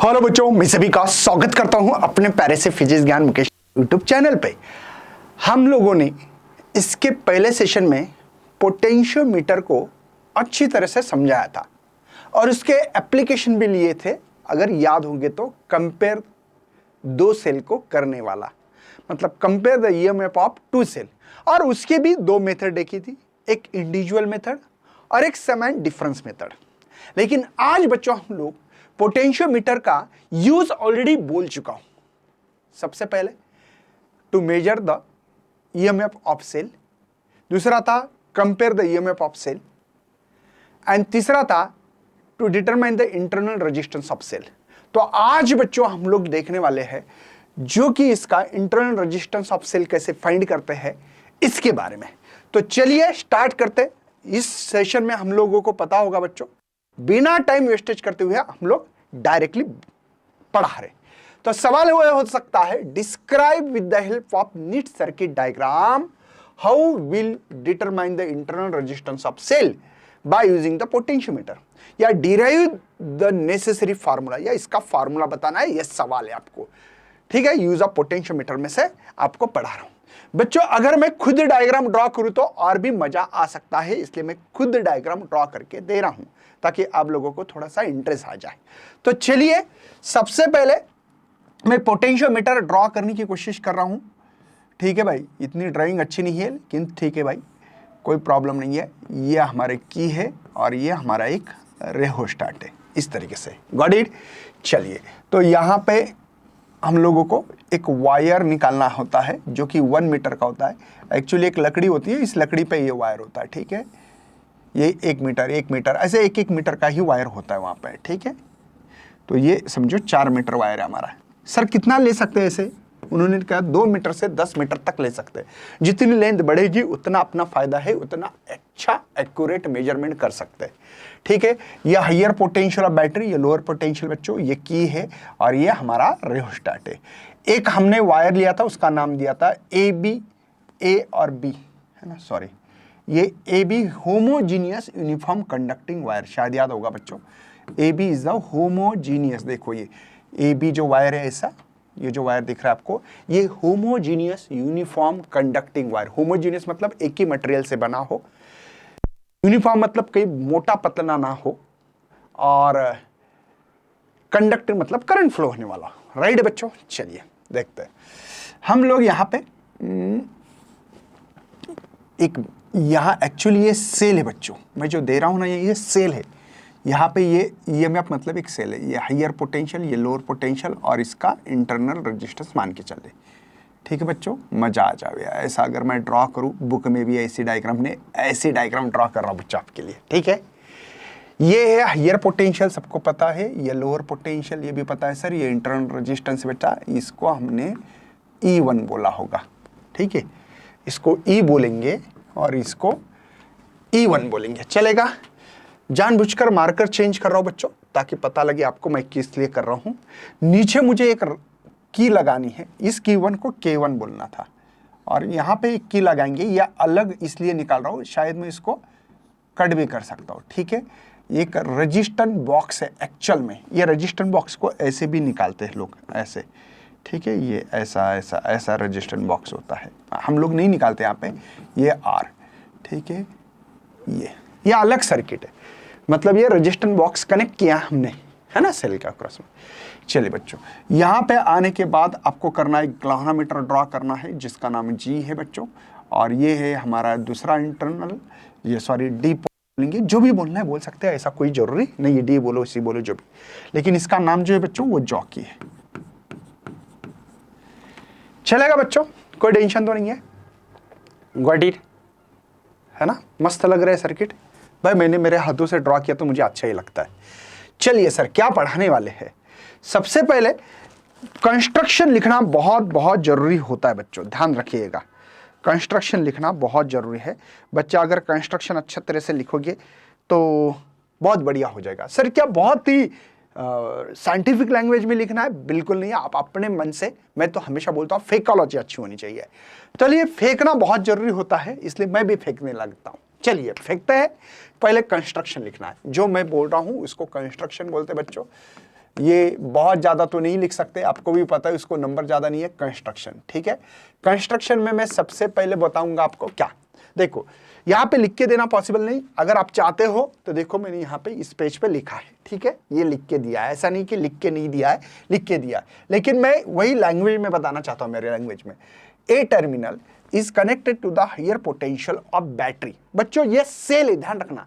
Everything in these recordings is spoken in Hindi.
हेलो बच्चों, मैं सभी का स्वागत करता हूं अपने प्यारे से फिजिक्स ज्ञान मुकेश यूट्यूब चैनल पे। हम लोगों ने इसके पहले सेशन में पोटेंशियोमीटर को अच्छी तरह से समझाया था और उसके एप्लीकेशन भी लिए थे। अगर याद होंगे तो कंपेयर दो सेल को करने वाला, मतलब compare the EMF of two cell, और उसके भी दो मेथड देखी थी, एक इंडिविजुअल मेथड और एक सम एंड डिफरेंस मेथड। लेकिन आज बच्चों हम लोग पोटेंशियोमीटर का यूज ऑलरेडी बोल चुका हूं। सबसे पहले to measure the EMF of cell, दूसरा था compare the EMF of cell, and तीसरा था to determine the internal resistance of cell. तो आज बच्चों हम लोग देखने वाले हैं जो कि इसका इंटरनल रेजिस्टेंस ऑफ सेल कैसे फाइंड करते हैं इसके बारे में। तो चलिए स्टार्ट करते। इस सेशन में हम लोगों को पता होगा बच्चों, बिना टाइम वेस्टेज करते हुए हम लोग डायरेक्टली पढ़ा रहे। तो सवाल हुआ हो सकता है, describe with the help of neat circuit diagram how will determine the internal resistance of cell by using the potentiometer, या डिराइव द नेसेसरी फार्मूला, या इसका फार्मूला बताना है। यह सवाल है आपको, ठीक है। यूज ऑफ पोटेंशियोमीटर में से आपको पढ़ा रहा हूं बच्चों। अगर मैं खुद डायग्राम ड्रॉ करूं तो और भी मजा आ सकता है, इसलिए मैं खुद डायग्राम ड्रॉ करके दे रहा हूं ताकि आप लोगों को थोड़ा सा इंटरेस्ट आ जाए। तो चलिए सबसे पहले मैं पोटेंशियोमीटर ड्रॉ करने की कोशिश कर रहा हूं, ठीक है भाई। इतनी ड्राइंग अच्छी नहीं है लेकिन ठीक है भाई, कोई प्रॉब्लम नहीं है। ये हमारे की है और ये हमारा एक रेहोस्टाट है, इस तरीके से। Got it. चलिए, तो यहाँ पे हम लोगों को एक वायर निकालना होता है जो कि 1 मीटर का होता है। एक्चुअली एक लकड़ी होती है, इस लकड़ी पे ये वायर होता है, ठीक है। ये 1 मीटर ऐसे 1-1 मीटर का ही वायर होता है वहाँ पे, ठीक है। तो ये समझो 4 मीटर वायर है हमारा। सर कितना ले सकते हैं ऐसे? उन्होंने कहा 2 मीटर से 10 मीटर तक ले सकते हैं। जितनी लेंथ बढ़ेगी उतना अपना फायदा है, उतना अच्छा एक्यूरेट मेजरमेंट कर सकते हैं, ठीक है। ये हायर पोटेंशियल ऑफ बैटरी, ये लोअर पोटेंशियल बच्चों, ये की है और ये हमारा रेहोस्टाट है। एक हमने वायर लिया था, उसका नाम दिया था AB, A और B, है ना, सॉरी, ये AB homogeneous uniform conducting wire, शायद याद होगा बच्चों। AB इज द होमोजीनियस, देखो ये AB जो वायर है ऐसा, ये जो वायर दिख रहा है आपको, ये homogeneous uniform conducting wire. Homogeneous मतलब एक ही मटेरियल से बना हो, यूनिफॉर्म मतलब कहीं मोटा पतला ना हो, और कंडक्टिंग मतलब करंट फ्लो होने वाला, राइट बच्चों। चलिए देखते हैं हम लोग यहाँ पे एक, यहाँ एक्चुअली ये सेल है बच्चों, मैं जो दे रहा हूँ ना ये सेल है। यहाँ पे ये ईएमएफ मतलब एक सेल है, ये हायर पोटेंशियल, ये लोअर पोटेंशियल, और इसका इंटरनल रेजिस्टेंस मान के चले, ठीक है बच्चों। मजा आ जाए ऐसा अगर मैं ड्रॉ करूँ, बुक में भी ऐसी डायग्राम ने ऐसी डायग्राम ड्रॉ कर रहा हूँ बच्चा आपके लिए, ठीक है। ये है हायर पोटेंशियल, सबको पता है। ये लोअर पोटेंशियल, ये भी पता है सर। ये इंटरनल रेजिस्टेंस बेटा, इसको हमने E1 बोला होगा, ठीक है। इसको E बोलेंगे और इसको E1 बोलेंगे, चलेगा। जानबूझकर मार्कर चेंज कर रहा हूं बच्चों ताकि पता लगे आपको मैं किस लिए कर रहा हूं। नीचे मुझे एक की लगानी है, इस की1 को K1 बोलना था, और यहाँ पे एक की लगाएंगे। यह अलग इसलिए निकाल रहा हूं, शायद मैं इसको कट भी कर सकता हूँ, ठीक है। एक रजिस्टेंस बॉक्स है एक्चुअल में, ये रजिस्टेंस बॉक्स को ऐसे भी निकालते हैं लोग, ऐसे, ठीक है। ये ऐसा ऐसा ऐसा रजिस्टेंस बॉक्स होता है, हम लोग नहीं निकालते यहाँ पे। ये R, ठीक है। ये अलग सर्किट है, मतलब ये रजिस्टेंस बॉक्स कनेक्ट किया हमने, है ना, सेल का क्रॉस में। चलिए बच्चों, यहाँ पे आने के बाद आपको करना है, ग्लावनोमीटर ड्रॉ करना है जिसका नाम G है बच्चों, और ये है हमारा दूसरा इंटरनल, ये सॉरी D बोलेंगे, जो भी बोलना है बोल सकते हैं, ऐसा कोई जरूरी नहीं है, D बोलो C बोलो जो भी, लेकिन इसका नाम जो है बच्चों वो जॉकी है। चलेगा बच्चों, कोई टेंशन तो नहीं है। गॉट इट, है ना, मस्त लग रहा है सर्किट भाई। मैंने मेरे हाथों से ड्रॉ किया तो मुझे अच्छा ही लगता है। चलिए सर क्या पढ़ाने वाले हैं। सबसे पहले कंस्ट्रक्शन लिखना बहुत बहुत जरूरी होता है बच्चों, ध्यान रखिएगा। कंस्ट्रक्शन लिखना बहुत जरूरी है बच्चा। अगर कंस्ट्रक्शन अच्छे तरह से लिखोगे तो बहुत बढ़िया हो जाएगा। सर क्या बहुत ही साइंटिफिक लैंग्वेज में लिखना है? बिल्कुल नहीं, आप अपने मन से, मैं तो हमेशा बोलता हूँ फेकोलॉजी अच्छी होनी चाहिए। चलिए फेंकना बहुत जरूरी होता है, इसलिए मैं भी फेंकने लगता हूँ। चलिए फेंकते हैं। पहले कंस्ट्रक्शन लिखना है, जो मैं बोल रहा हूँ उसको कंस्ट्रक्शन बोलते हैं बच्चों। ये बहुत ज्यादा तो नहीं लिख सकते, आपको भी पता है उसको नंबर ज्यादा नहीं है। कंस्ट्रक्शन, ठीक है। कंस्ट्रक्शन में मैं सबसे पहले बताऊंगा आपको क्या, देखो यहां पे लिख के देना पॉसिबल नहीं, अगर आप चाहते हो तो देखो मैंने यहाँ पे इस पेज पे लिखा है, ठीक है, ये लिख के दिया है, ऐसा नहीं कि लिख के नहीं दिया है, लिख के दिया है, लेकिन मैं वही लैंग्वेज में बताना चाहता हूं, मेरे लैंग्वेज में। A terminal is connected to the higher potential of battery. बच्चों ये सेल है, ध्यान रखना,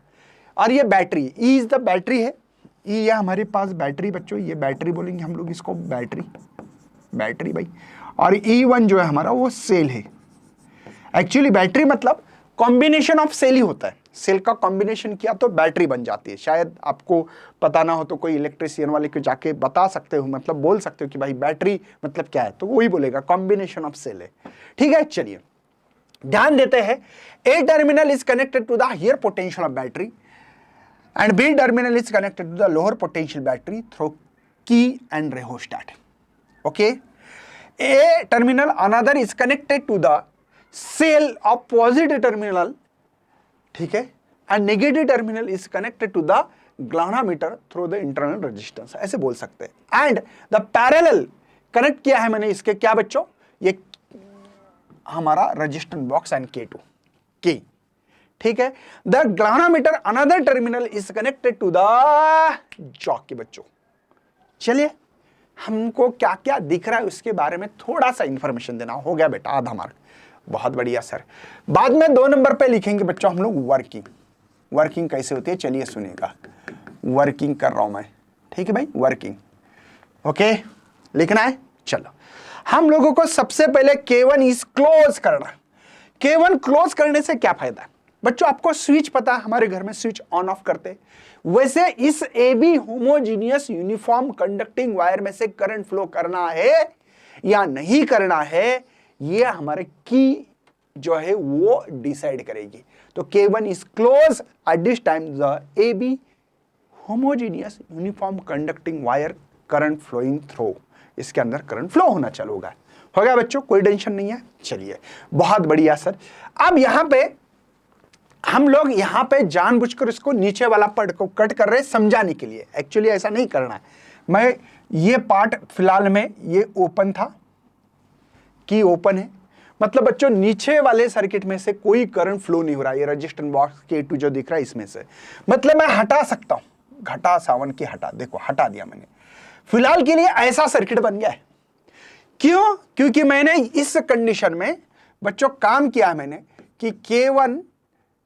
और ये battery, E is the battery है, ई ये हमारे पास बैटरी, बच्चों ये बैटरी बोलेंगे हम लोग इसको, बैटरी, बैटरी भाई, और E1 जो है हमारा वो सेल है। एक्चुअली बैटरी मतलब कॉम्बिनेशन ऑफ सेल ही होता है, सेल का कॉम्बिनेशन किया तो बैटरी बन जाती है। शायद आपको पता ना हो तो कोई इलेक्ट्रिशियन वाले को जाके बता सकते हो, मतलब बोल सकते हो कि भाई बैटरी मतलब क्या है, तो वही बोलेगा कॉम्बिनेशन ऑफ सेल है, ठीक है। चलिए ध्यान देते हैं, A terminal is connected to the higher potential of battery and B terminal is connected to the lower potential battery through key and rheostat. Okay, A terminal another is connected to the cell of positive terminal, ठीक है, and negative terminal is connected to the galvanometer through the internal resistance, ऐसे बोल सकते हैं। and the parallel कनेक्ट किया है मैंने इसके क्या बच्चों, ये हमारा रेजिस्टेंस बॉक्स एंड K2 की, ठीक है। The galvanometer another terminal is connected to the jockey के बच्चों। चलिए हमको क्या क्या दिख रहा है उसके बारे में थोड़ा सा इंफॉर्मेशन देना, हो गया बेटा आधा मार्क, बहुत बढ़िया सर। बाद में 2 नंबर पे लिखेंगे बच्चों हम लोग वर्किंग, वर्किंग कैसे होती है चलिए सुनिएगा, वर्किंग कर रहा हूं मैं, ठीक है भाई, वर्किंग, ओके लिखना है। चलो हम लोगों को सबसे पहले K1 इज क्लोज करना। K1 क्लोज करने से क्या फायदा है बच्चों, आपको स्विच पता है, हमारे घर में स्विच ऑन ऑफ करते, वैसे इस AB homogeneous uniform conducting wire में से करंट फ्लो करना है या नहीं करना है, ये हमारे की जो है वो डिसाइड करेगी। तो K1 is close at this time the AB homogeneous uniform conducting wire current flowing through, इसके अंदर करंट फ्लो होना चालू होगा। हो गया बच्चों, कोई टेंशन नहीं है। चलिए बहुत बढ़िया सर। अब यहां पे हम लोग यहां पे जानबूझकर इसको नीचे वाला पार्ट को कट कर रहे हैं समझाने के लिए, एक्चुअली ऐसा नहीं करना है। मैं ये पार्ट फिलहाल में ये ओपन था, की ओपन है, मतलब बच्चों नीचे वाले सर्किट में से कोई करंट फ्लो नहीं हो रहा है, ये रेजिस्टेंस बॉक्स K2 जो दिख रहा है इसमें से, मतलब मैं हटा सकता हूं, घटा सावन की हटा, देखो हटा दिया मैंने, फिलहाल के लिए ऐसा सर्किट बन गया है। क्यों? क्योंकि मैंने इस कंडीशन में बच्चों काम किया है मैंने कि K1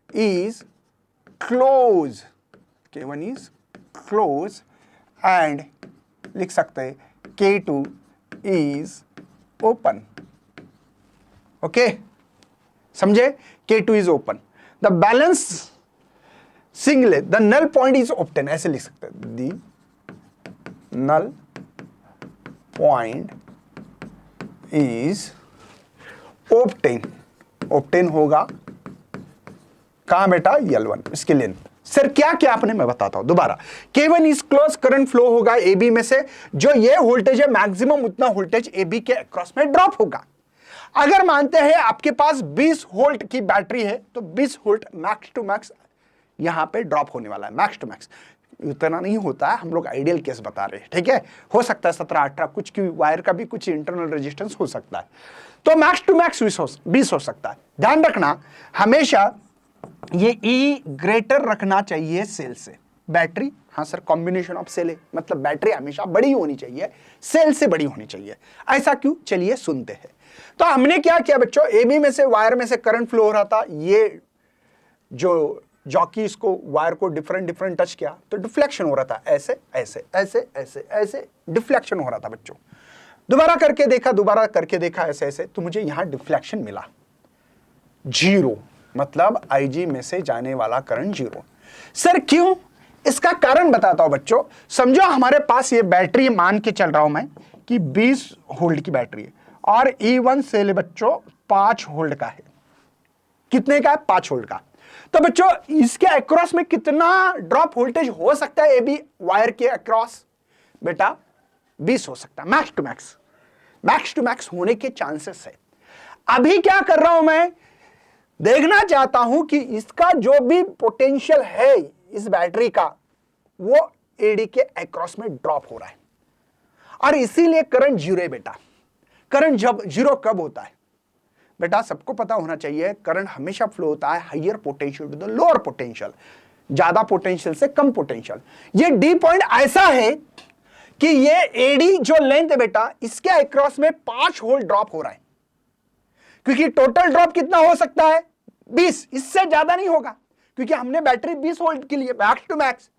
is close, K1 is close and लिख सकते हैं K2 is open, ओके समझे, K2 is open, the balance singlet, the null point is obtained, ऐसे लिख सकते हैं, the null point is obtained, obtained होगा कहां बेटा, L1, इसके लेंथ। सर क्या क्या आपने, मैं बताता हूं दोबारा। K1 is close, current flow होगा AB में से, जो ये वोल्टेज है मैक्सिमम उतना वोल्टेज AB के अक्रॉस में ड्रॉप होगा। अगर मानते हैं आपके पास 20 वोल्ट की बैटरी है तो 20 वोल्ट मैक्स टू मैक्स यहां पे ड्रॉप होने वाला है, मैक्स टू मैक्स। उतना नहीं होता है, हम लोग आइडियल केस बता रहे हैं, ठीक है, हो सकता है 17-18, कुछ की वायर का भी कुछ इंटरनल रेजिस्टेंस हो सकता है, तो मैक्स टू मैक्स 20 हो सकता है। ध्यान रखना हमेशा ये E ग्रेटर रखना चाहिए सेल से। बैटरी, हाँ सर कॉम्बिनेशन ऑफ सेल है, मतलब बैटरी हमेशा बड़ी होनी चाहिए, सेल से बड़ी होनी चाहिए। ऐसा क्यों, चलिए सुनते हैं। तो हमने क्या किया बच्चों, AB में से वायर में से करंट फ्लो हो रहा था, ये जो जॉकी इसको वायर को डिफरेंट टच किया तो डिफ्लेक्शन हो रहा था, ऐसे ऐसे ऐसे ऐसे ऐसे डिफ्लेक्शन हो रहा था बच्चों। दोबारा करके देखा ऐसे ऐसे, तो मुझे यहां डिफ्लेक्शन मिला 0, मतलब IG में से जाने वाला करंट 0। सर क्यों, इसका कारण बताता हूं बच्चों। समझो हमारे पास ये बैटरी, मान के चल रहा हूं मैं कि 20 वोल्ट की बैटरी है और E1 सेल बच्चों 5 वोल्ट का है। कितने का है, 5 वोल्ट का। तो बच्चों इसके अक्रॉस में कितना ड्रॉप वोल्टेज हो सकता है AB वायर के अक्रॉस, बेटा 20 हो सकता है, मैक्स टू मैक्स होने के चांसेस है। अभी क्या कर रहा हूं मैं, देखना चाहता हूं कि इसका जो भी पोटेंशियल है इस बैटरी का वो AD के अक्रॉस में ड्रॉप हो रहा है। और इसीलिए करंट जीरो है बेटा। करंट जब जीरो कब होता है बेटा, सबको पता होना चाहिए, करंट हमेशा फ्लो होता है higher potential to the lower potential, ज्यादा पोटेंशियल से कम पोटेंशियल। ये डी पॉइंट ऐसा है कि ये एडी जो लेंथ है बेटा, इसके अक्रॉस में 5 वोल्ट ड्रॉप हो रहा है, क्योंकि टोटल ड्रॉप कितना हो सकता है 20, इससे ज्यादा नहीं होगा, क्योंकि हमने बैटरी 20 वोल्ट के लिए मैक्स टू मैक्स,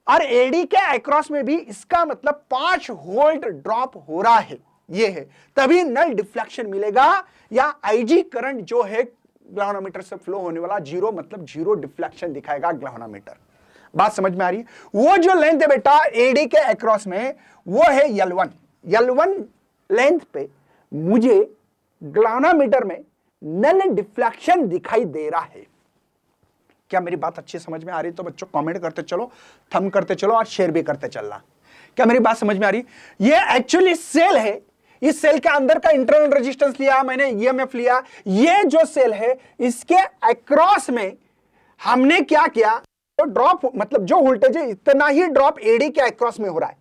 और एडी के अक्रॉस में भी इसका मतलब 5 वोल्ट ड्रॉप हो रहा है, ये है, तभी नल डिफ्लेक्शन मिलेगा, या आईजी करंट जो है ग्लैवानोमीटर से फ्लो होने वाला जीरो, मतलब जीरो डिफ्लेक्शन दिखाएगा ग्लैवानोमीटर। बात समझ में आ रही है? वो जो लेंथ है बेटा एडी के अक्रॉस में, वो है L1। L1 लेंथ पे मुझे ग्लैवानोमीटर में नल डिफ्लेक्शन दिखाई दे रहा है। क्या मेरी बात अच्छी समझ में आ रही है? तो बच्चों कमेंट करते चलो, थंब करते चलो और शेयर भी करते चलना। क्या मेरी बात समझ में आ रही? ये एक्चुअली सेल है, इस सेल के अंदर का इंटरनल रेजिस्टेंस लिया मैंने, ईएमएफ लिया, ये जो सेल है इसके अक्रॉस में हमने क्या किया, तो ड्रॉप मतलब जो वोल्टेज है इतना ही ड्रॉप एडी के अक्रॉस में हो रहा है,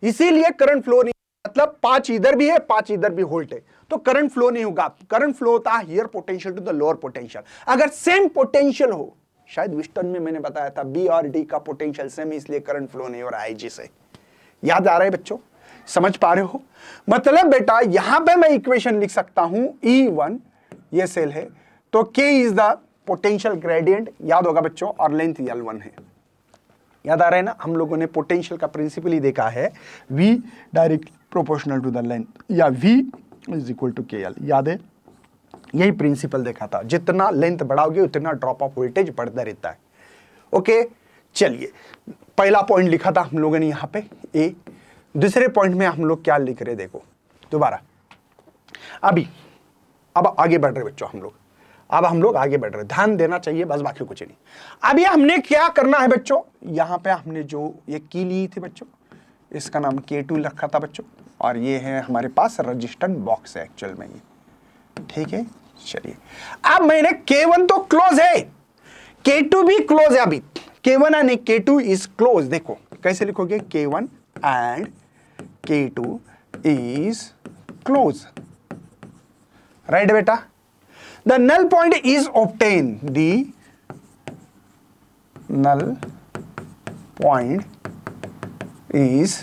इसीलिए करंट फ्लो नहीं, मतलब 5 इधर भी है 5 इधर भी वोल्ट है, तो करंट फ्लो नहीं होगा। करंट फ्लो होता है higher potential to the lower potential. अगर सेम पोटेंशियल हो, शायद विस्टन में मैंने बताया था बी और डी का पोटेंशियल सेम, इसलिए करंट फ्लो नहीं हो रहा है आईजी से। याद आ रहा है बच्चों? समझ पा रहे हो? मतलब बेटा यहां पे मैं इक्वेशन लिख सकता हूं, E1 ये सेल है, तो K is the potential gradient, याद होगा बच्चों, और लेंथ L1 है। याद आ रहा है ना? हम लोगों ने पोटेंशियल का प्रिंसिपल ही देखा है, V direct proportional to the length, या V is equal to KL, याद है? यही प्रिंसिपल देखा था, जितना लेंथ बढ़ाओगे उतना ड्रॉप ऑफ वोल्टेज बढ़ता रहता है। ओके, चलिए पहला पॉइंट लिखा था हम लोगों ने यहां पे ए। दूसरे पॉइंट में हम लोग क्या लिख रहे देखो दोबारा, अब आगे बढ़ रहे बच्चों हम लोग, अब हम लोग आगे बढ़ रहे, ध्यान देना चाहिए बस, बाकी कुछ नहीं। अब ये हमने क्या करना है बच्चों, यहां पे हमने जो ये की ली थी बच्चों, इसका नाम K2 रखा था बच्चों, और ये है हमारे पास रजिस्टेंस बॉक्स है एक्चुअल में ये, ठीक है। चलिए अब मैंने K1 तो क्लोज है, K2 भी क्लोज है, अभी K1 and K2 is close. देखो कैसे लिखोगे, K1 and K2 is close, right बेटा। The null point is obtain, the null point is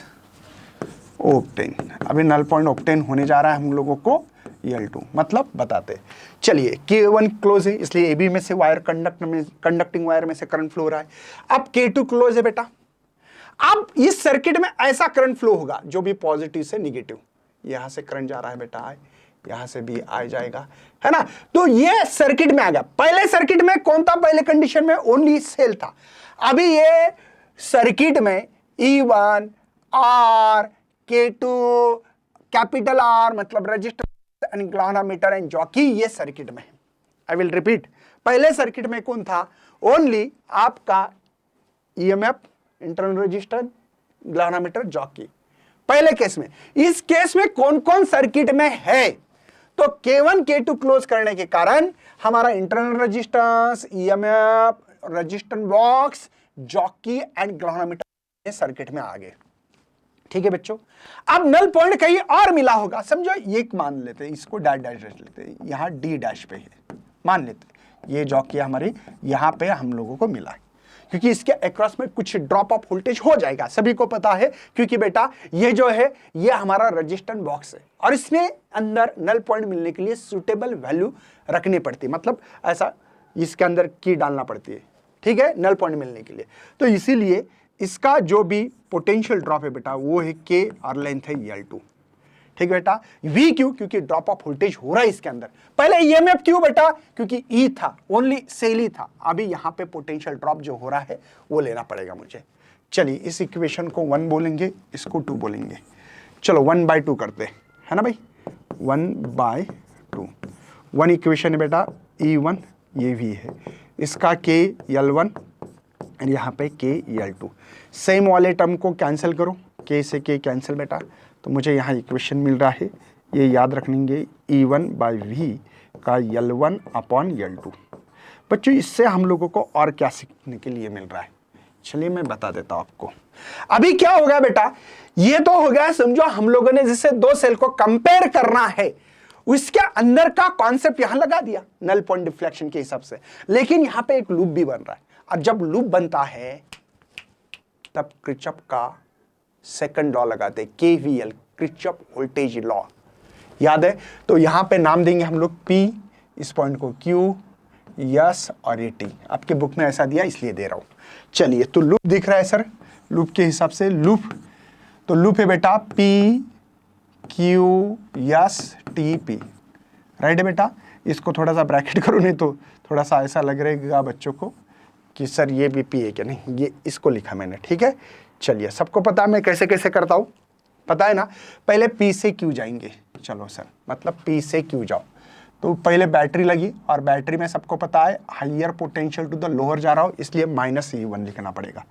obtain. अभी नल पॉइंट ऑब्टेन होने जा रहा है हम लोगों को L2, मतलब बताते। चलिए K1 क्लोज है, इसलिए AB में से वायर कंडक्टिंग वायर में से करंट फ्लो हो रहा है। अब K2 क्लोज है बेटा। अब इस सर्किट में ऐसा करंट फ्लो होगा जो भी पॉजिटिव से निगेटिव, यहां से करंट जा रहा है बेटा, यहां से भी आ जाएगा, है ना। तो ये सर्किट में आ गया। पहले सर्किट में कौन था, पहले कंडीशन में ओनली सेल था। अभी ये सर्किट में E1 R K2 capital R मतलब रजिस्टर एंड ग्लैवानोमीटर एंड जॉकी, ये सर्किट में है। आई विल रिपीट, पहले सर्किट में कौन था, ओनली आपका ईएमएफ, इंटरनल रजिस्टर, ग्लैवानोमीटर, जॉकी, पहले केस में। इस केस में कौन कौन सर्किट में है, तो K1 K2 क्लोज करने के कारण हमारा internal resistance, EMF, resistance box, jockey and galvanometer circuit में आ गए, ठीक है बच्चों। अब नल पॉइंट कहीं और मिला होगा, समझो ये मान लेते हैं, इसको डैश डैश लेते हैं, यहां D डैश पे है, मान लेते हैं ये जॉकी हमारी यहां पे हम लोगों को मिला है, क्योंकि इसके अक्रॉस में कुछ ड्रॉप ऑफ वोल्टेज हो जाएगा, सभी को पता है, क्योंकि बेटा ये जो है ये हमारा रजिस्टेंस बॉक्स है, और इसमें अंदर नल पॉइंट मिलने के लिए सुटेबल वैल्यू रखनी पड़ती है, मतलब ऐसा इसके अंदर की डालना पड़ती है, ठीक है, नल पॉइंट मिलने के लिए। तो इसीलिए इसका जो भी पोटेंशियल ड्रॉप है बेटा वो है K और लेंथ है L2, ठीक है बेटा। V क्यों, क्योंकि ड्रॉप ऑफ वोल्टेज हो रहा है इसके अंदर। पहले EMF क्यों बेटा, क्योंकि E था, ओनली सेल ही था। अभी यहां पे पोटेंशियल ड्रॉप जो हो रहा है वो लेना पड़ेगा मुझे। चलिए इस इक्वेशन को 1 बोलेंगे, इसको 2 बोलेंगे। चलो 1/2 करते हैं, है ना भाई, 1/2। 1 इक्वेशन है बेटा E1, ये V है, इसका K L1 और यहाँ पे K L2। सेम वाले टर्म को कैंसिल करो, K से K कैंसिल बेटा, तो मुझे यहाँ इक्वेशन मिल रहा है, ये याद रखेंगे E1/V का L1/L2। बच्चों इससे हम लोगों को और क्या सीखने के लिए मिल रहा है, चलिए मैं बता देता हूं आपको। अभी क्या होगा बेटा, ये तो हो गया, समझो हम लोगों ने जिससे दो सेल को कंपेयर करना है उसके अंदर का कॉन्सेप्ट यहां लगा दिया नल पॉइंट डिफ्लेक्शन के हिसाब से, लेकिन यहां पे एक लूप भी बन रहा है। अब जब लूप बनता है तब किरचॉफ का सेकंड लॉ लगाते हैं, केवीएल, किरचॉफ वोल्टेज लॉ, याद है? तो यहां पे नाम देंगे हम लोग P, इस पॉइंट को Q, S और ये T। आपके बुक में ऐसा दिया इसलिए दे रहा हूं। चलिए, तो लूप दिख रहा है सर, लूप के हिसाब से लूप, तो लूप है बेटा P Q S T P, right है बेटा? इसको थोड़ा सा ब्रैकेट करो, नहीं तो थोड़ा सा ऐसा लग रहेगा बच्चों को कि सर ये भी P है क्या, नहीं, ये इसको लिखा मैंने, ठीक है? चलिए, सबको पता है मैं कैसे कैसे करता हूं, पता है ना? पहले P से Q जाएंगे, चलो सर, मतलब P से Q जाओ, तो पहले बैटरी लगी, और बैटरी में सबको पता है higher potential to the lower जा रहा हो, इसलिए -E1 लिखना पड़ेगा।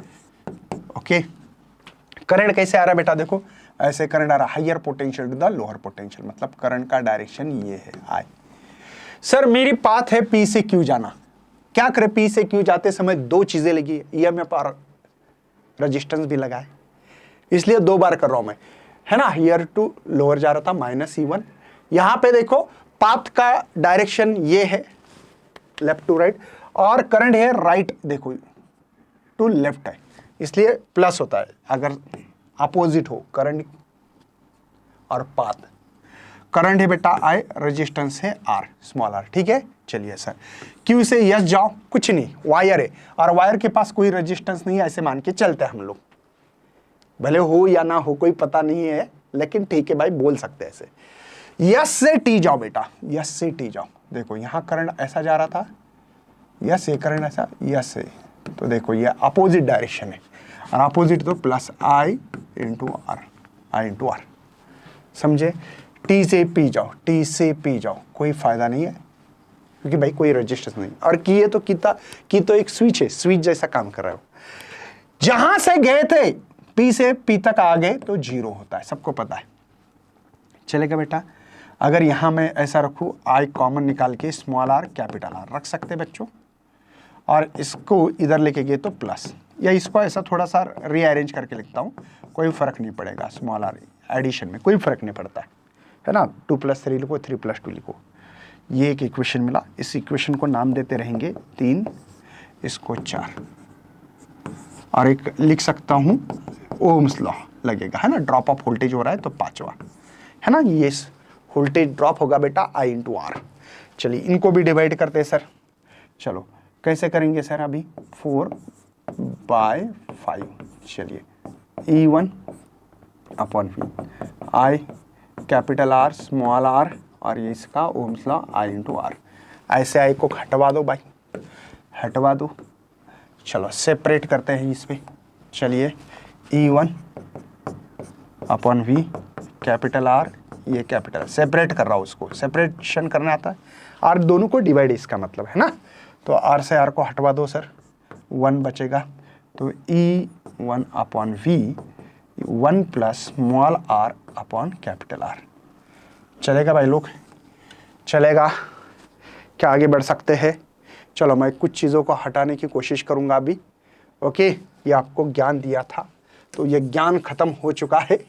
ओके, करंट कैसे आ रहा है बेटा? देखो ऐसे करंट आ रहा है, higher potential to the lower potential, मतलब करंट का डायरेक्शन ये है आई। सर मेरी पाथ है P से Q जाना, क्या करे? P से Q जाते समय दो चीजें लगी, EMF और रेजिस्टेंस भी लगा है, इसलिए दो बार कर रहा हूं मैं, है ना? हाइयर टू लोअर जा रहा था, -E1। यहां पे देखो पाथ का डायरेक्शन ये है, लेफ्ट टू राइट, और करंट है राइट, देखो टू लेफ्ट है, इसलिए प्लस होता है अगर अपोजिट हो करंट और पाथ। करंट है बेटा I, रेजिस्टेंस है R, स्मॉल r, ठीक है? चलिए सर, Q से यस जाओ, कुछ नहीं, वायर है, और वायर के पास कोई रेजिस्टेंस नहीं है, ऐसे मान के चलते हैं हम लोग, भले हो या ना हो कोई पता नहीं है, लेकिन ठीक है भाई, बोल सकते हैं ऐसे। यस से T जाओ बेटा, यस से T जाओ, देखो यहां करंट ऐसा जा रहा था, यस ये करंट ऐसा, यस से, तो देखो ये अपोजिट डायरेक्शन है, और अपोजिट तो प्लस I इंटू आर, समझे? T से P जाओ, T से P जाओ, कोई फायदा नहीं है, क्योंकि भाई कोई रजिस्टेंस नहीं, और की है तो की तो एक स्विच है, स्विच जैसा काम कर रहा है। जहां से गए थे P से P तक आ गए तो 0 होता है, सबको पता है, चलेगा बेटा? अगर यहां मैं ऐसा रखूं, I कॉमन निकाल के स्मॉल r कैपिटल R रख सकते बच्चों, और इसको इधर लेके गए तो प्लस, या इसको ऐसा थोड़ा सा रीअरेंज करके लिखता हूं, कोई फर्क नहीं पड़ेगा, स्मॉल r एडिशन में कोई फर्क नहीं पड़ता है ना? 2 + 3 लिखो, 3 + 2 लिखो, ये एक इक्वेशन मिला, इस इक्वेशन को नाम देते रहेंगे 3, इसको 4, और एक लिख सकता हूं ओम्स लॉ लगेगा, है ना? ड्रॉप ऑफ वोल्टेज हो रहा है तो 5वां, है ना? ये वोल्टेज ड्रॉप होगा बेटा I इंटू R। चलिए इनको भी डिवाइड करते हैं सर, चलो कैसे करेंगे सर? अभी 4/5, चलिए E1 upon V, I capital R small r, और ये इसका Ohm's law I into R। ऐसे I को हटवा दो भाई, हटवा दो, चलो सेपरेट करते हैं इस पे, चलिए E1 upon V capital R, ये कैपिटल, सेपरेट कर रहा हूँ, उसको सेपरेशन करना आता है, और दोनों को डिवाइड इसका मतलब, है ना? तो R से R को हटवा दो सर, 1 बचेगा, तो E1 upon V 1 plus small r upon capital R। चलेगा भाई लोग? चलेगा? क्या आगे बढ़ सकते हैं? चलो मैं कुछ चीज़ों को हटाने की कोशिश करूंगा अभी। ओके, ये आपको ज्ञान दिया था, तो ये ज्ञान खत्म हो चुका है,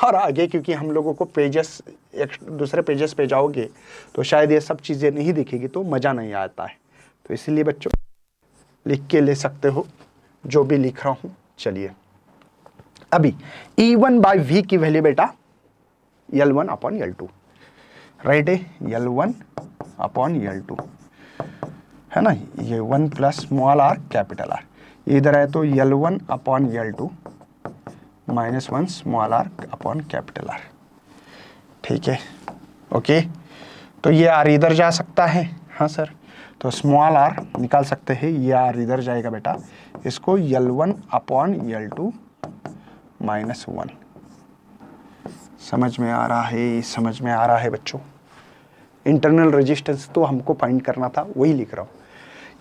और आगे क्योंकि हम लोगों को पेजेस, एक दूसरे पेजेस पे जाओगे तो शायद ये सब चीज़ें नहीं दिखेगी, तो मज़ा नहीं आता है, तो इसीलिए बच्चों लिख के ले सकते हो जो भी लिख रहा हूँ। चलिए अभी E1/V की वैल्यू बेटा L1 अपॉन L2, राइट है? L1 अपॉन L2, है ना? ये 1 plus small r capital R, इधर है तो L1 upon L2 -1 small r upon capital R, ठीक है? ओके, तो ये r इधर जा सकता है, हाँ सर, तो स्मॉल r निकाल सकते हैं, ये r इधर जाएगा बेटा, इसको L1 अपॉन L2 -1। समझ में आ रहा है? समझ में आ रहा है बच्चों? इंटरनल रेजिस्टेंस तो हमको फाइंड करना था, वही लिख रहा हूँ।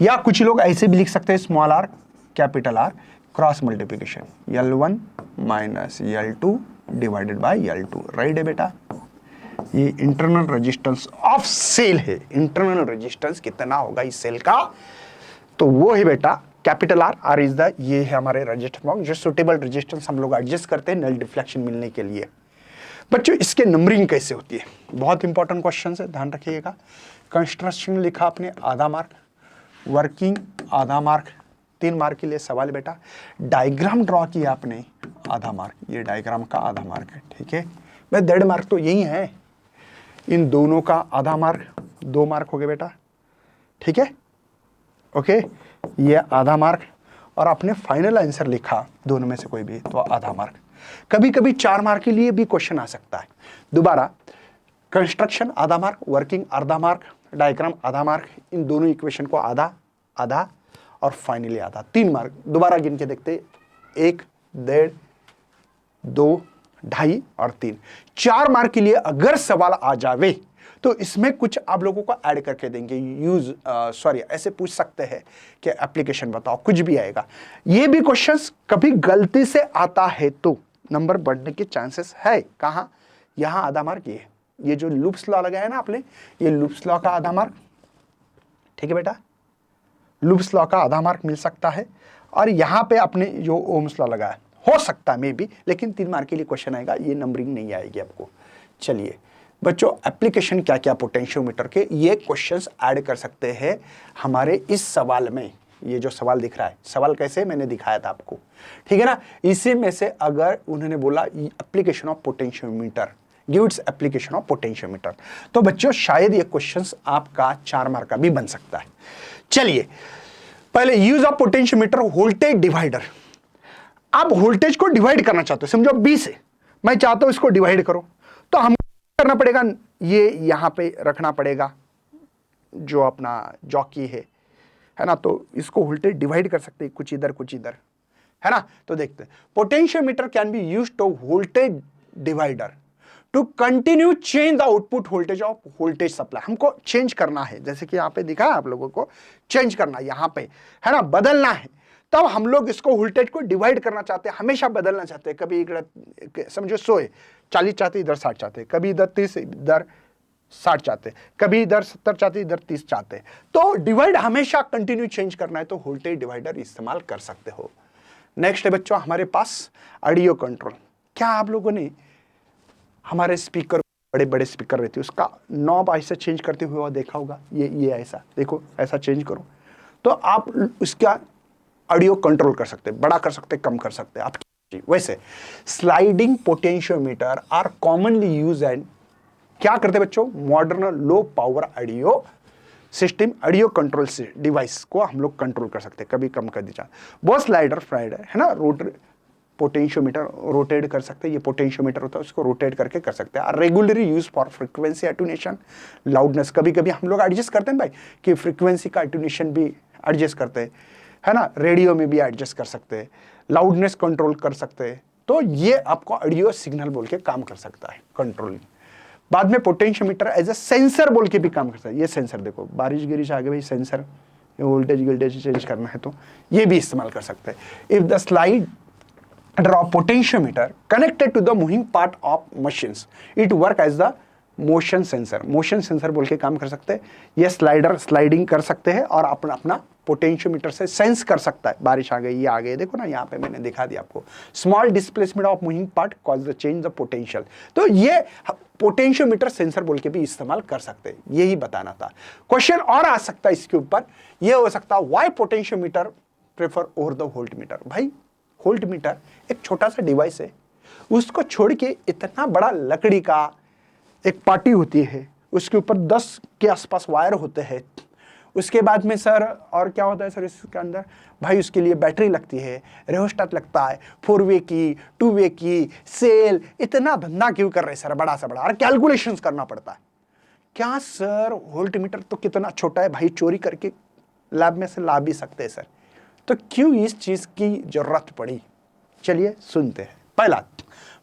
या कुछ लोग ऐसे भी लिख सकते हैं, small r capital R cross multiplication L1 minus L2 divided by L2, right है बेटा? ये इंटरनल रेजिस्टेंस ऑफ सेल है। इंटरनल रेजिस्टेंस कितना होगा इस सेल का? तो वो है बेटा capital R, R is the, ये है हमारे रेजिस्टेंस बॉक्स, जो सुटेबल रेजिस्टेंस हम लोग एडजस्ट करते हैं नल डिफ्लेक्शन मिलने के लिए। बच्चों इसके नंबरिंग कैसे होती है, बहुत इंपॉर्टेंट क्वेश्चन है, ध्यान रखिएगा। कंस्ट्रक्शन लिखा आपने आधा मार्क, वर्किंग आधा मार्क, 3 मार्क के लिए सवाल बेटा। डायग्राम ड्रॉ किया आपने आधा मार्क, ये डायग्राम का आधा मार्क है, ठीक है भाई। 1.5 मार्क तो यही है, इन दोनों का आधा मार्क 2 मार्क हो गए बेटा, ठीक है ओके। ये आधा मार्क, और आपने फाइनल आंसर लिखा दोनों में से कोई भी तो आधा मार्क। कभी कभी 4 मार्क के लिए भी क्वेश्चन आ सकता है। दोबारा, कंस्ट्रक्शन आधा मार्क, वर्किंग आधा मार्क, डायग्राम आधा मार्क, इन दोनों इक्वेशन को आधा आधा और फाइनली आधा, 3 मार्क। दोबारा गिन के देखते, 1, 1.5, 2, 2.5 और 3, 4 मार्क के लिए अगर सवाल आ जावे तो इसमें कुछ आप लोगों को ऐड करके देंगे। ऐसे पूछ सकते हैं कि एप्लीकेशन बताओ, कुछ भी आएगा। ये भी क्वेश्चंस कभी गलती से आता है तो नंबर बढ़ने के चांसेस है। कहाँ, यहाँ आधा मार्क, ये जो लूप्स लॉ लगाया ना आपने, ये लूप्स लॉ का आधा मार्क, ठीक है बेटा, लूप्स लॉ का आधा मार्क मिल सकता है। और यहाँ पे आपने जो ओम्स लॉ लगाया, हो सकता है मे बी, लेकिन 3 मार्क के लिए क्वेश्चन आएगा, ये नंबरिंग नहीं आएगी आपको। चलिए बच्चों, एप्लीकेशन क्या क्या पोटेंशियोमीटर के, ये क्वेश्चंस ऐड कर सकते हैं हमारे इस सवाल में। ये जो सवाल दिख रहा है, सवाल कैसे मैंने दिखाया था आपको, ठीक है ना। इसी में से अगर उन्होंने बोला application of potentiometer, gives application of potentiometer, तो बच्चों शायद ये क्वेश्चंस आपका 4 मार्क का भी बन सकता है। चलिए पहले, use of potentiometer voltage divider. आप वोल्टेज को डिवाइड करना चाहते हो, समझो B से मैं चाहता हूं इसको डिवाइड करो, तो हम करना पड़ेगा, ये यहां पे रखना पड़ेगा जो अपना जॉकी है ना, तो इसको वोल्टेज डिवाइड कर सकते हैं, कुछ इधर कुछ इधर, है ना। तो देखते हैं, potentiometer can be used to voltage divider to continue change the output voltage of voltage supply. हमको चेंज करना है, जैसे कि यहाँ पे दिखा है आप लोगों को, चेंज करना है यहाँ पे, है ना, बदलना है। तब हम लोग इसको वोल्टेज को डिवाइड करना चाहते हैं, हमेशा बदलना चाहते हैं। कभी समझो 100 40 चाहते, इधर 60 चाहते, कभी इधर 30 इधर 60 चाहते, कभी इधर 70 चाहते इधर 30 चाहते। तो डिवाइड हमेशा कंटिन्यू चेंज करना है तो वोल्टेज डिवाइडर इस्तेमाल कर सकते हो। नेक्स्ट है बच्चों हमारे पास ऑडियो कंट्रोल। क्या आप लोगों ने हमारे स्पीकर, बड़े बड़े स्पीकर रहते हैं, उसका नॉब ऐसा चेंज करते हुए देखा होगा, ये ऐसा देखो, ऐसा चेंज करो तो आप उसका ऑडियो कंट्रोल कर सकते हैं, बड़ा कर सकते हैं, कम कर सकते हैं आप। वैसे sliding potentiometer are commonly use and क्या करते हैं बच्चों, modern low power audio system, audio control device को हम लोग कंट्रोल कर सकते हैं, कभी कम कर दीजिए। बहुत स्लाइडर फ्राइडर है ना, रोटर पोटेंशियोमीटर रोटेट कर सकते हैं, ये पोटेंशियोमीटर होता है उसको रोटेट करके कर सकते हैं। Regularly use for frequency attenuation, loudness, कभी कभी हम लोग एडजस्ट करते हैं भाई कि फ्रीक्वेंसी का अटेन्यूएशन भी एडजस्ट करते हैं, है ना, रेडियो में भी एडजस्ट कर सकते हैं, लाउडनेस कंट्रोल कर सकते हैं। तो ये आपको ऑडियो सिग्नल बोल के काम कर सकता है कंट्रोलिंग। बाद में पोटेंशियोमीटर एज ए सेंसर बोल के भी काम करता है। ये सेंसर देखो, बारिश गिरिश आगे भाई सेंसर, वोल्टेज चेंज करना है तो ये भी इस्तेमाल कर सकते हैं। If the slide draw potentiometer connected to the moving part of machines, it work as the motion sensor, motion sensor बोल के काम कर सकते हैं। ये स्लाइडर स्लाइडिंग कर सकते हैं और अपना अपना पोटेंशियोमीटर से सेंस कर सकता है, बारिश आ गई, ये आ गई, देखो ना यहाँ पे मैंने दिखा दिया आपको। Small displacement of moving part cause the change the potential, तो ये पोटेंशियोमीटर सेंसर बोल के भी इस्तेमाल कर सकते हैं, यही बताना था। क्वेश्चन और आ सकता है इसके ऊपर, ये हो सकता है why potentiometer prefer over the voltmeter. भाई वोल्टमीटर एक छोटा सा डिवाइस है, उसको छोड़ के इतना बड़ा लकड़ी का एक पार्टी होती है, उसके ऊपर 10 के आसपास वायर होते हैं। उसके बाद में सर और क्या होता है सर इसके अंदर, भाई उसके लिए बैटरी लगती है, रेहोस्टेट लगता है, 4 वे की, 2 वे की, सेल, इतना धंधा क्यों कर रहे सर, बड़ा सा बड़ा, और कैलकुलेशंस करना पड़ता है। क्या सर वोल्टमीटर तो कितना छोटा है भाई, चोरी करके लैब में से ला भी सकते हैं सर, तो क्यों इस चीज की जरूरत पड़ी। चलिए सुनते हैं। पहला,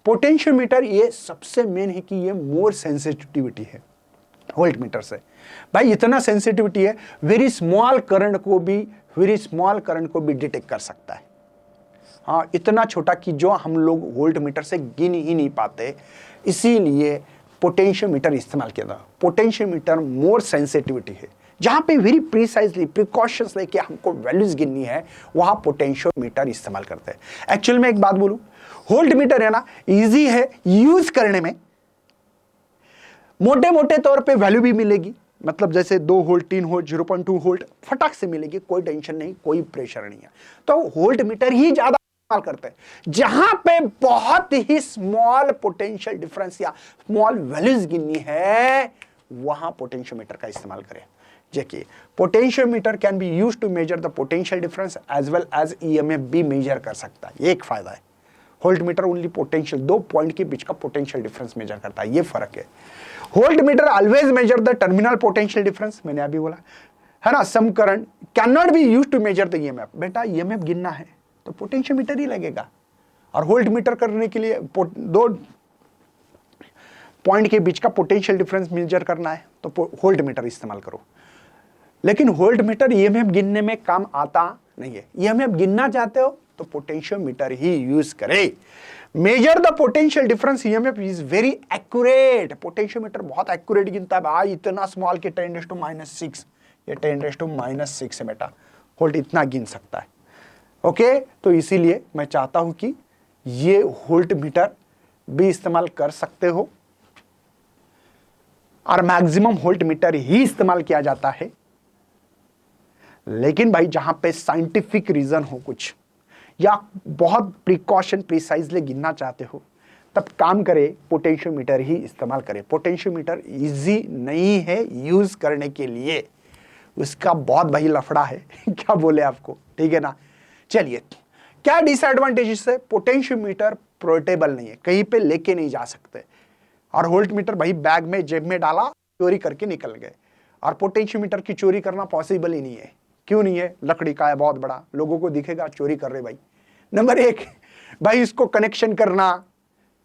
पोटेंशियोमीटर ये सबसे मेन है कि ये मोर सेंसिटिविटी है वोल्टमीटर से। भाई इतना सेंसिटिविटी है, वेरी स्मॉल करंट को भी डिटेक्ट कर सकता है। हाँ, इतना छोटा कि जो हम लोग वोल्टमीटर से गिन ही नहीं पाते, इसीलिए पोटेंशियोमीटर इस्तेमाल किया था। पोटेंशियोमीटर मोर सेंसिटिविटी है, जहां पे वेरी प्रिसाइजली प्रिकॉशंस लेके हमको वैल्यूज गिननी है, वहां पोटेंशियोमीटर इस्तेमाल करते हैं। एक्चुअल में एक बात बोलूं, वोल्ट मीटर है ना, इजी है यूज करने में, मोटे मोटे तौर पे वैल्यू भी मिलेगी, मतलब जैसे 2 वोल्ट 3 वोल्ट 0.2 वोल्ट फटाक से मिलेगी, कोई टेंशन नहीं, कोई प्रेशर नहीं है। तो वोल्ट मीटर ही ज्यादा इस्तेमाल करते हैं। जहां पे बहुत ही स्मॉल पोटेंशियल डिफरेंस या स्मॉल वैल्यूज गिननी है, वहां पोटेंशियोमीटर का इस्तेमाल करें। देखिए, potentiometer can be used to measure the potential difference as well as EMF भी मेजर कर सकता है। ये एक फायदा है। Voltmeter only potential, 2 point के बीच का पोटेंशियल डिफरेंस मेजर करता है, ये फर्क है। Voltmeter always measure the terminal potential difference, मैंने अभी बोला है ना। Some current can not be used to measure the EMF. बेटा ईएमएफ गिनना है तो पोटेंशियोमीटर ही लगेगा, और वोल्ट मीटर करने के लिए 2 पॉइंट के बीच का पोटेंशियल डिफरेंस मेजर करना है तो वोल्ट मीटर इस्तेमाल करो। लेकिन वोल्ट मीटर ईएमएफ गिनने में काम आता नहीं है। ईएमएफ गिनना चाहते हो तो पोटेंशियोमीटर ही यूज करे। Major the potential difference EMF is very accurate. Potentiometer बहुत एक्यूरेट गिनता है भाई, इतना स्मॉल के 10⁻⁻⁶, ये 10⁻⁻⁶ है बेटा, वोल्ट इतना गिन सकता है। ओके, तो इसीलिए मैं चाहता हूं कि ये वोल्ट मीटर भी इस्तेमाल कर सकते हो, और मैक्सिमम वोल्ट मीटर ही इस्तेमाल किया जाता है। लेकिन भाई जहां पे साइंटिफिक रीजन हो कुछ, या बहुत प्रिकॉशन प्रिसाइजली गिनना चाहते हो, तब काम करे पोटेंशियोमीटर ही इस्तेमाल करें। पोटेंशियोमीटर इजी नहीं है यूज करने के लिए, उसका बहुत भाई लफड़ा है क्या बोले आपको, ठीक है ना। चलिए, क्या डिसएडवांटेजेस है, पोटेंशियोमीटर पोर्टेबल नहीं है, कहीं पे लेके नहीं जा सकते। और वोल्ट मीटर भाई बैग में जेब में डाला, चोरी करके निकल गए। और पोटेंशियोमीटर की चोरी करना पॉसिबल ही नहीं है। क्यों नहीं है, लकड़ी का है बहुत बड़ा, लोगों को दिखेगा चोरी कर रहे भाई। नंबर 1 भाई, इसको कनेक्शन करना,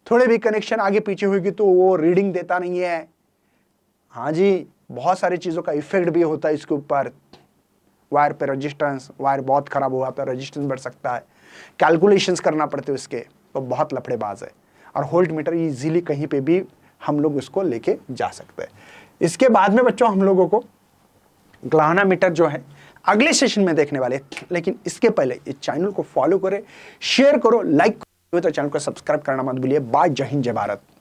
थोड़े भी कनेक्शन आगे पीछे होगी तो वो रीडिंग देता नहीं है। हाँ जी, बहुत सारी चीजों का इफेक्ट भी होता है इसके ऊपर। वायर पे रेजिस्टेंस, वायर बहुत खराब हुआ तो रेजिस्टेंस बढ़ सकता है, कैलकुलेशंस करना पड़ते हैं उसके, तो बहुत लफड़ेबाज है। और वोल्ट मीटर इजीली कहीं पे भी हम लोग उसको लेके जा सकते हैं। इसके बाद में बच्चों हम लोगों को ग्लावानोमीटर जो है अगले सेशन में देखने वाले, लेकिन इसके पहले इस चैनल को फॉलो करें, शेयर करो, लाइक करो, तो चैनल को सब्सक्राइब करना मत भूलिए। बाय, जय हिंद, जय भारत।